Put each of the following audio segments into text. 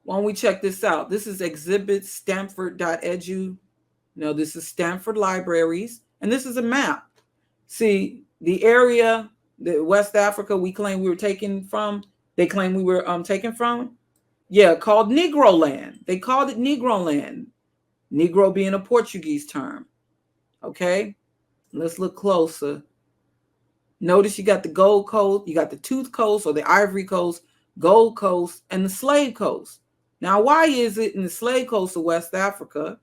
Why don't we check this out? This is exhibit stanford.edu. No, this is Stanford Libraries, and this is a map. See, the area that West Africa we claim we were taken from, they claim we were taken from, yeah, called Negro Land. They called it Negro Land. Negro being a Portuguese term. Okay, let's look closer. Notice you got the Gold Coast, you got the Tooth Coast or the Ivory Coast, Gold Coast, and the Slave Coast. Now, why is it in the Slave Coast of West Africa,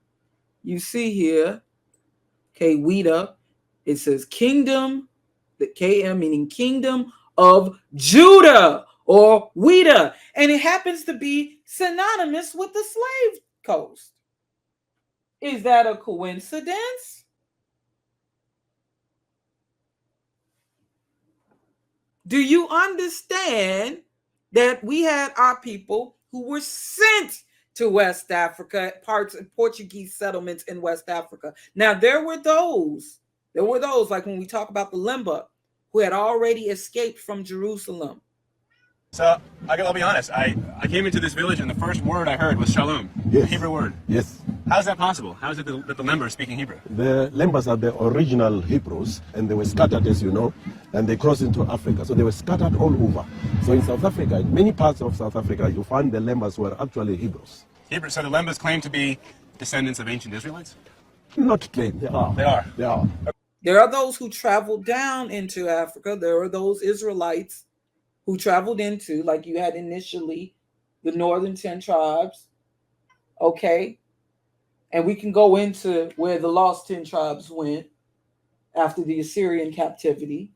you see here, okay, Weta, it says Kingdom, the KM meaning Kingdom of Judah or Weta, and it happens to be synonymous with the Slave Coast. Is that a coincidence? Do you understand that we had our people who were sent to West Africa, parts of Portuguese settlements in West Africa? Now, there were those like when we talk about the Limba, who had already escaped from Jerusalem. So, I'll be honest, I came into this village and the first word I heard was shalom, yes. A Hebrew word. Yes. How is that possible? How is it that the Limba are speaking Hebrew? The Lembas are the original Hebrews, and they were scattered, as you know, and they crossed into Africa. So they were scattered all over. So in South Africa, in many parts of South Africa, you find the Lembas were actually Hebrews. Hebrew. So the Lembas claim to be descendants of ancient Israelites? Not claim, they are. They are. They are. There are those who traveled down into Africa. There are those Israelites who traveled into, like you had initially, the northern 10 tribes. Okay. And we can go into where the lost 10 tribes went after the Assyrian captivity.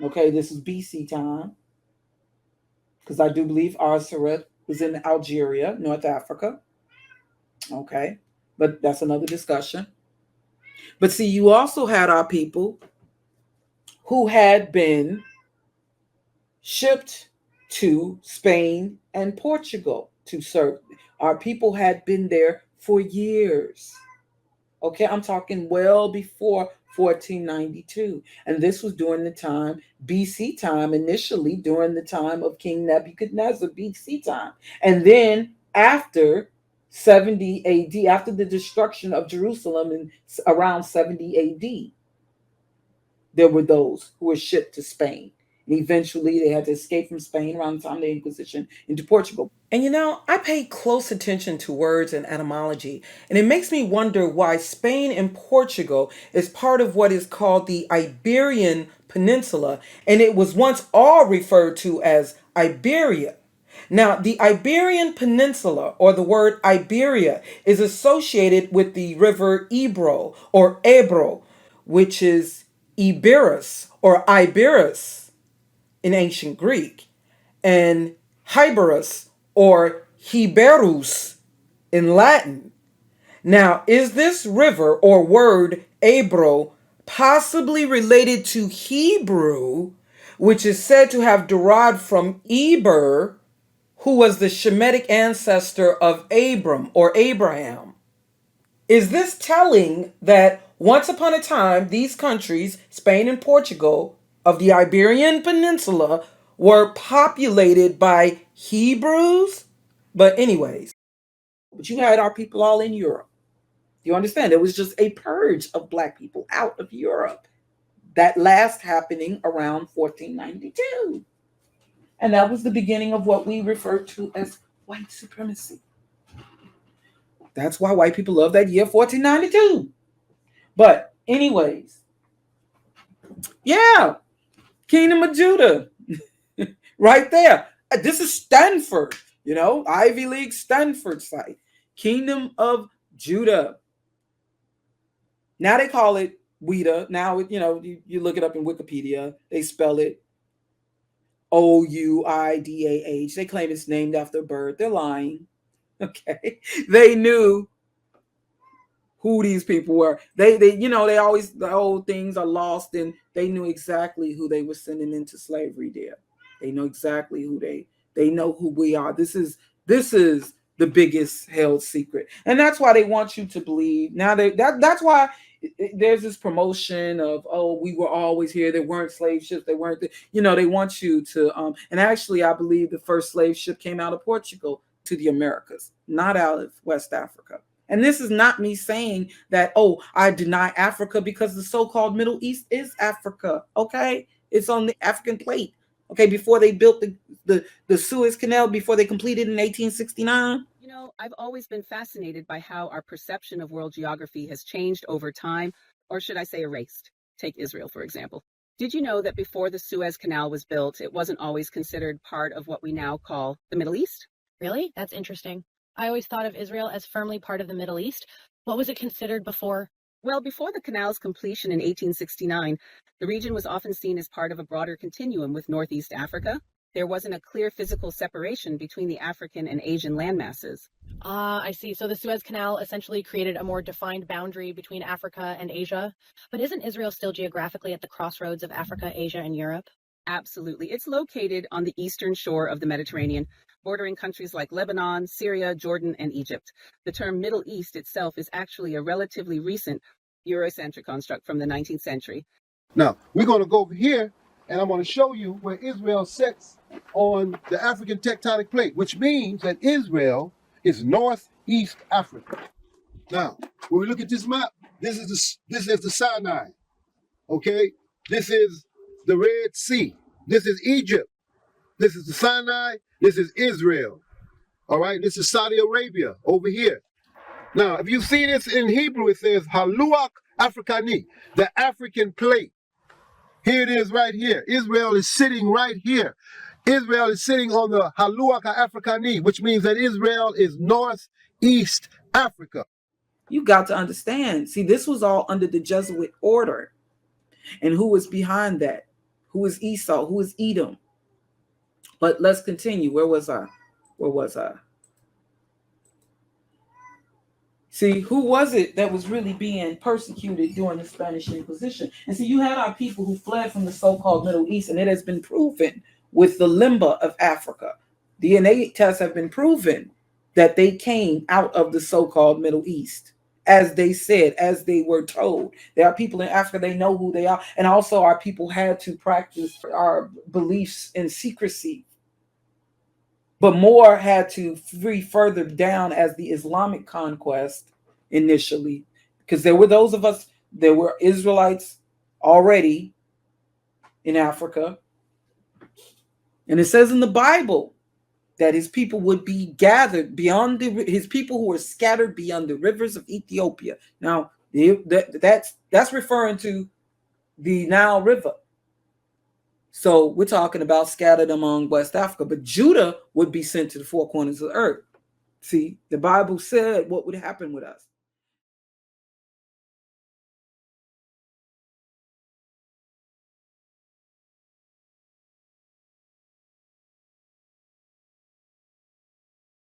Okay, this is BC time. Because I do believe Arsareth was in Algeria, North Africa. Okay, but that's another discussion. But see, you also had our people who had been shipped to Spain and Portugal to serve. Our people had been there for years. Okay, I'm talking well before 1492. And this was during the time, BC time, initially during the time of King Nebuchadnezzar, BC time. And then after 70 AD, after the destruction of Jerusalem in around 70 AD, there were those who were shipped to Spain. And eventually they had to escape from Spain around the time of the Inquisition into Portugal. And you know, I pay close attention to words and etymology, and it makes me wonder why Spain and Portugal is part of what is called the Iberian Peninsula, and it was once all referred to as Iberia. Now, the Iberian Peninsula, or the word Iberia, is associated with the river Ebro, or Ebro, which is Iberus, or Iberus in ancient Greek, and Hyberus, or Heberus in Latin. Now, is this river or word Ebro possibly related to Hebrew, which is said to have derived from Eber, who was the Shemitic ancestor of Abram or Abraham? Is this telling that once upon a time, these countries, Spain and Portugal, of the Iberian Peninsula, were populated by Hebrews? But anyways, but you had our people all in Europe. You understand? It was just a purge of black people out of Europe. That last happening around 1492. And that was the beginning of what we refer to as white supremacy. That's why white people love that year 1492. But anyways, yeah, Kingdom of Judah. Right there. This is Stanford, you know, Ivy League Stanford site. Kingdom of Judah. Now they call it Weta. Now, you know, you look it up in Wikipedia. They spell it Ouidah. They claim it's named after a bird. They're lying. Okay. They knew who these people were. They you know, they always, the old things are lost, and they knew exactly who they were sending into slavery there. They know exactly who they know who we are. This is the biggest held secret. And that's why they want you to believe. Now that's why there's this promotion of, oh, we were always here. There weren't slave ships. They weren't, you know, they want you to and actually I believe the first slave ship came out of Portugal to the Americas, not out of West Africa. And this is not me saying that, oh, I deny Africa, because the so-called Middle East is Africa, okay? It's on the African plate, okay? Before they built the Suez Canal, before they completed in 1869. You know, I've always been fascinated by how our perception of world geography has changed over time, or should I say erased. Take Israel, for example. Did you know that before the Suez Canal was built, it wasn't always considered part of what we now call the Middle East? Really? That's interesting. I always thought of Israel as firmly part of the Middle East. What was it considered before? Well, before the canal's completion in 1869, the region was often seen as part of a broader continuum with Northeast Africa. There wasn't a clear physical separation between the African and Asian landmasses. Ah, I see. So the Suez Canal essentially created a more defined boundary between Africa and Asia. But isn't Israel still geographically at the crossroads of Africa, Asia, and Europe? Absolutely. It's located on the eastern shore of the Mediterranean, bordering countries like Lebanon, Syria, Jordan, and Egypt. The term Middle East itself is actually a relatively recent Eurocentric construct from the 19th century. Now, we're going to go over here, and I'm going to show you where Israel sits on the African tectonic plate, which means that Israel is Northeast Africa. Now, when we look at this map, this is the Sinai, okay? This is the Red Sea. This is Egypt. This is the Sinai. This is Israel. All right, this is Saudi Arabia over here. Now, if you see this in Hebrew, it says Haluach Afrikani, the African plate. Here it is right here. Israel is sitting right here. Israel is sitting on the Haluach Afrikani, which means that Israel is Northeast Africa. You got to understand. See, this was all under the Jesuit order. And who was behind that? Who was Esau? Who was Edom? But let's continue. Where was I? See, who was it that was really being persecuted during the Spanish Inquisition? And see, you had our people who fled from the so-called Middle East, and it has been proven with the limba of Africa. DNA tests have been proven that they came out of the so-called Middle East. As they said, as they were told. There are people in Africa, they know who they are. And also our people had to practice our beliefs in secrecy. But more had to free further down as the Islamic conquest initially. Because there were those of us, there were Israelites already in Africa. And it says in the Bible that his people would be gathered beyond his people who were scattered beyond the rivers of Ethiopia. Now, that's referring to the Nile River. So we're talking about scattered among West Africa, but Judah would be sent to the four corners of the earth. See, the Bible said what would happen with us.